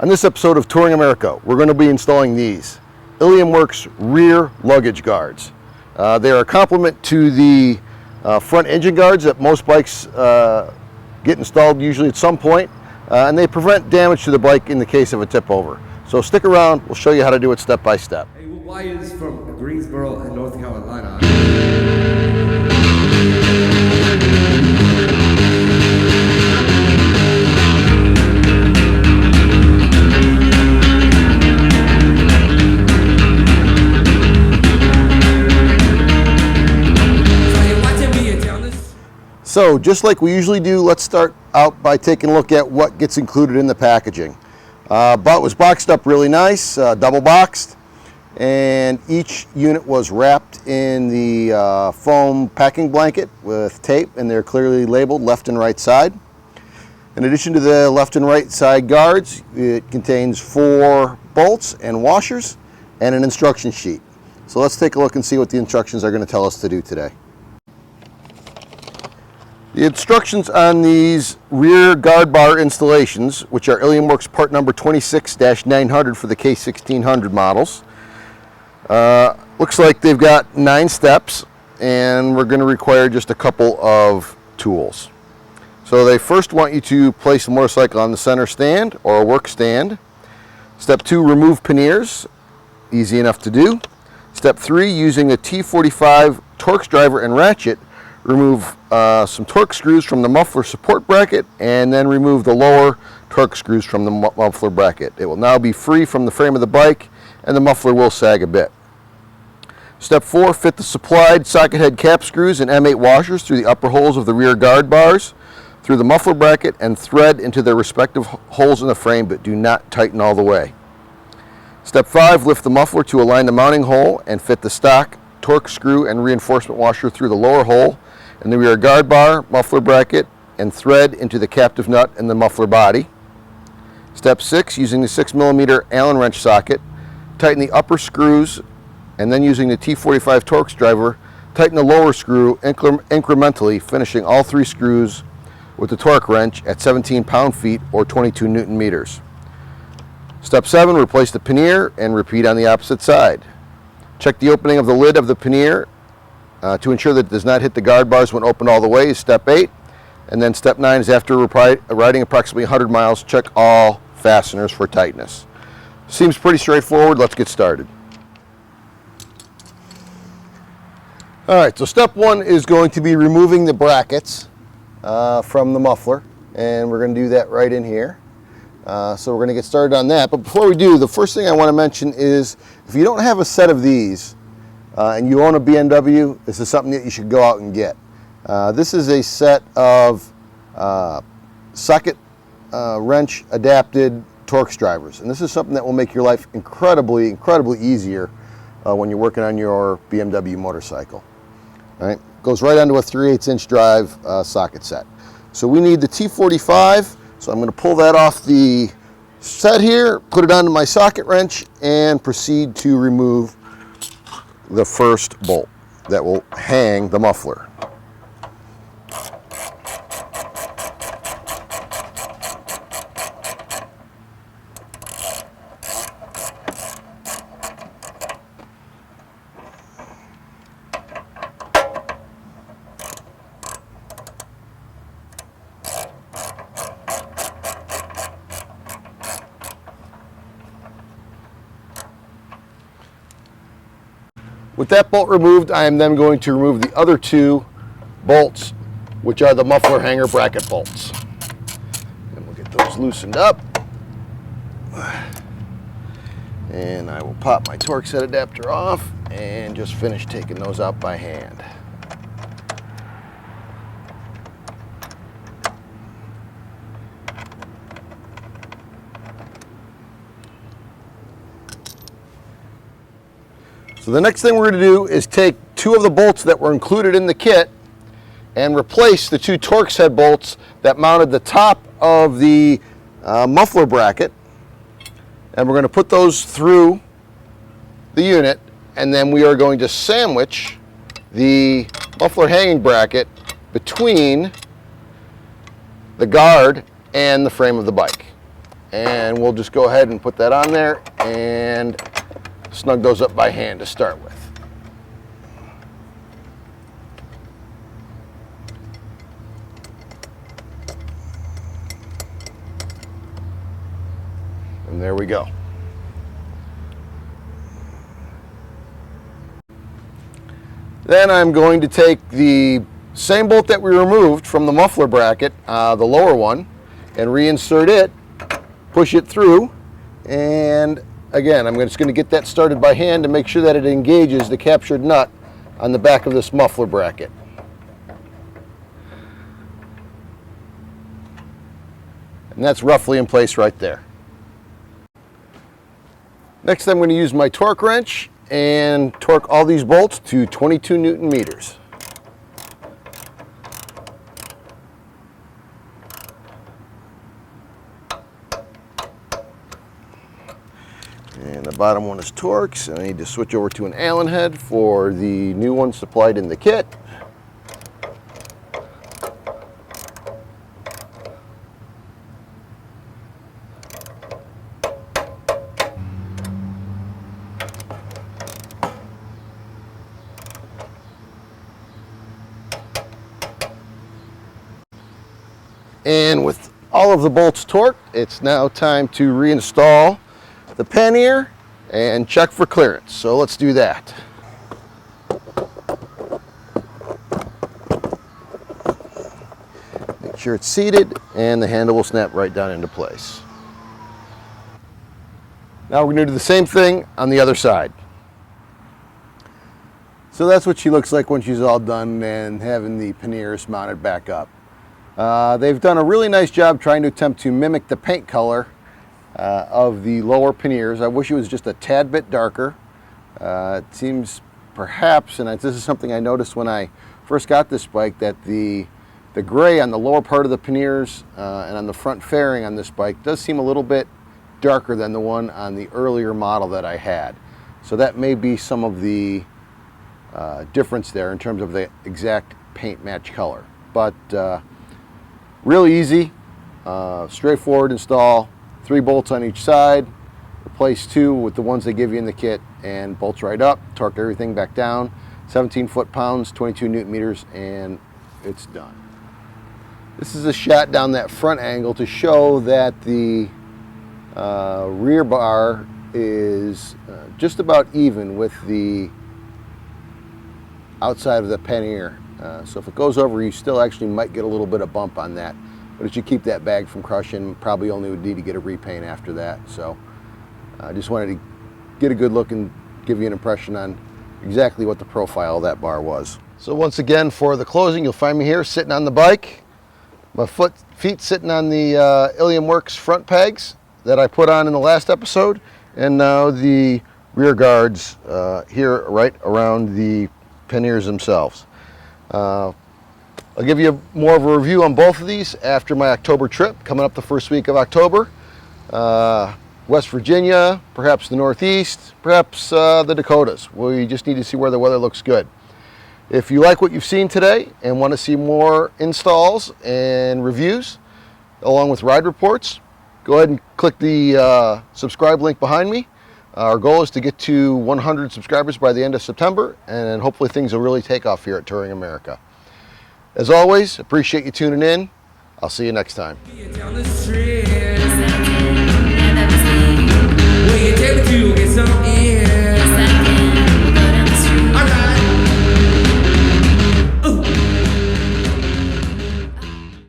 On this episode of Touring America, we're going to be installing these Ilium Works rear luggage guards. They are a complement to the front engine guards that most bikes get installed usually at some point, and they prevent damage to the bike in the case of a tip over. So stick around, we'll show you how to do it step by step. Hey, Wyatt's from Greensboro, North Carolina. So just like we usually do, let's start out by taking a look at what gets included in the packaging. But was boxed up really nice, double boxed, and each unit was wrapped in the foam packing blanket with tape, and they're clearly labeled left and right side. In addition to the left and right side guards, it contains 4 bolts and washers and an instruction sheet. So let's take a look and see what the instructions are going to tell us to do today. The instructions on these rear guard bar installations, which are Ilium Works part number 26-900 for the K1600 models, looks like they've got 9 steps, and we're going to require just a couple of tools. So they first want you to place the motorcycle on the center stand or a work stand. Step 2, remove panniers, easy enough to do. Step 3, using the T45 Torx driver and ratchet, remove some Torx screws from the muffler support bracket, and then remove the lower Torx screws from the muffler bracket. It will now be free from the frame of the bike, and the muffler will sag a bit. Step 4, fit the supplied socket head cap screws and M8 washers through the upper holes of the rear guard bars, through the muffler bracket, and thread into their respective holes in the frame, but do not tighten all the way. Step 5, lift the muffler to align the mounting hole and fit the stock Torx screw and reinforcement washer through the lower hole in the rear guard bar, muffler bracket, and thread into the captive nut in the muffler body. Step 6, using the 6mm Allen wrench socket, tighten the upper screws, and then using the T45 Torx driver, tighten the lower screw incrementally, finishing all 3 screws with the torque wrench at 17 pound-feet or 22 Newton meters. Step 7, replace the pannier and repeat on the opposite side. Check the opening of the lid of the pannier to ensure that it does not hit the guard bars when opened all the way is step 8. And then step 9 is after riding approximately 100 miles, check all fasteners for tightness. Seems pretty straightforward. Let's get started. All right, so step 1 is going to be removing the brackets from the muffler, and we're going to do that right in here. So we're going to get started on that. But before we do, the first thing I want to mention is if you don't have a set of these, and you own a BMW, this is something that you should go out and get. This is a set of socket wrench adapted Torx drivers, and this is something that will make your life incredibly easier when you're working on your BMW motorcycle. All right, goes right onto a 3/8 inch drive socket set. So we need the T45. So I'm going to pull that off the set here, put it onto my socket wrench, and proceed to remove the first bolt that will hang the muffler. With that bolt removed, I am then going to remove the other 2 bolts, which are the muffler hanger bracket bolts. And we'll get those loosened up. And I will pop my Torx head adapter off and just finish taking those out by hand. So the next thing we're going to do is take 2 of the bolts that were included in the kit and replace the 2 Torx head bolts that mounted the top of the muffler bracket. And we're going to put those through the unit, and then we are going to sandwich the muffler hanging bracket between the guard and the frame of the bike. And we'll just go ahead and put that on there and snug those up by hand to start with. And there we go. Then I'm going to take the same bolt that we removed from the muffler bracket, the lower one, and reinsert it, push it through, and again, I'm just going to get that started by hand to make sure that it engages the captured nut on the back of this muffler bracket. And that's roughly in place right there. Next, I'm going to use my torque wrench and torque all these bolts to 22 Newton meters. And the bottom one is Torx, and I need to switch over to an Allen head for the new one supplied in the kit. And with all of the bolts torqued, it's now time to reinstall the pannier and check for clearance. So let's do that. Make sure it's seated and the handle will snap right down into place. Now we're going to do the same thing on the other side. So that's what she looks like when she's all done and having the panniers mounted back up. They've done a really nice job trying to attempt to mimic the paint color of the lower panniers. I wish it was just a tad bit darker. It seems perhaps, and this is something I noticed when I first got this bike, that the gray on the lower part of the panniers and on the front fairing on this bike does seem a little bit darker than the one on the earlier model that I had. So that may be some of the difference there in terms of the exact paint match color. But really easy, straightforward install, 3 bolts on each side, replace 2 with the ones they give you in the kit, and bolts right up, torque everything back down, 17 foot-pounds, 22 Newton meters, and it's done. This is a shot down that front angle to show that the rear bar is just about even with the outside of the pannier. So if it goes over, you still actually might get a little bit of bump on that. But it should keep that bag from crushing. Probably only would need to get a repaint after that. So I just wanted to get a good look and give you an impression on exactly what the profile of that bar was. So once again, for the closing, you'll find me here sitting on the bike. My feet sitting on the Ilium Works front pegs that I put on in the last episode. And now the rear guards here right around the panniers themselves. I'll give you more of a review on both of these after my October trip, coming up the first week of October. West Virginia, perhaps the Northeast, perhaps the Dakotas. We just need to see where the weather looks good. If you like what you've seen today and want to see more installs and reviews, along with ride reports, go ahead and click the subscribe link behind me. Our goal is to get to 100 subscribers by the end of September, and hopefully things will really take off here at Touring America. As always, appreciate you tuning in. I'll see you next time. Down the street.